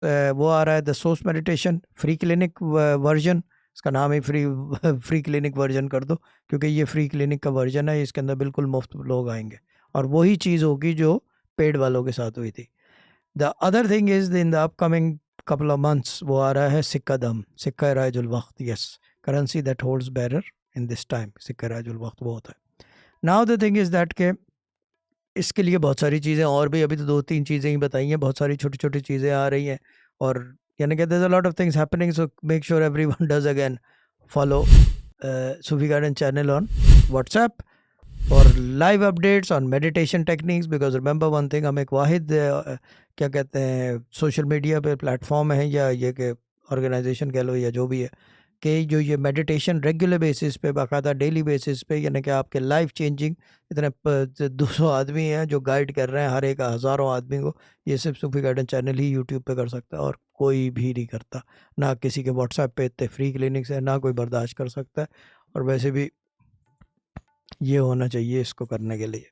वो आ रहा है the source meditation free clinic version, इसका नाम ही फ्री क्लिनिक वर्जन कर दो, क्योंकि ये फ्री क्लिनिक का वर्जन है, इसके अंदर बिल्कुल मुफ्त लोग आएंगे और वही चीज़ होगी जो पेड वालों के साथ हुई थी। The other thing is in the upcoming couple of months वो आ रहा है सिक्का दम, सिक्का राजुल वक्त, yes, currency that holds bearer in this time, सिक्का राजुल वक्त वो होता है। Now the thing is that के इसके लिए बहुत सारी चीज़ें और भी, अभी तो 2-3 चीज़ें ही बताई हैं, बहुत सारी छोटी-छोटी चीज़ें आ रही हैं और यानी कि there is a lot of things happening, so make sure everyone does again follow Sufi Garden channel on WhatsApp for live updates on meditation techniques, because remember one thing, हम एक वाहिद क्या कहते हैं सोशल मीडिया पे platform है या ये कि ऑर्गेनाइजेशन कह लो या जो भी है, कि जो ये मेडिटेशन रेगुलर बेसिस पे बाकायदा डेली बेसिस पे यानी कि आपके लाइफ चेंजिंग इतने 200 आदमी हैं जो गाइड कर रहे हैं हर एक हज़ारों आदमी को, ये सिर्फ सूफी गार्डन चैनल ही यूट्यूब पे कर सकता है और कोई भी नहीं करता, ना किसी के व्हाट्सएप पे इतने फ्री क्लिनिक्स है, ना कोई बर्दाश्त कर सकता है, और वैसे भी ये होना चाहिए इसको करने के लिए।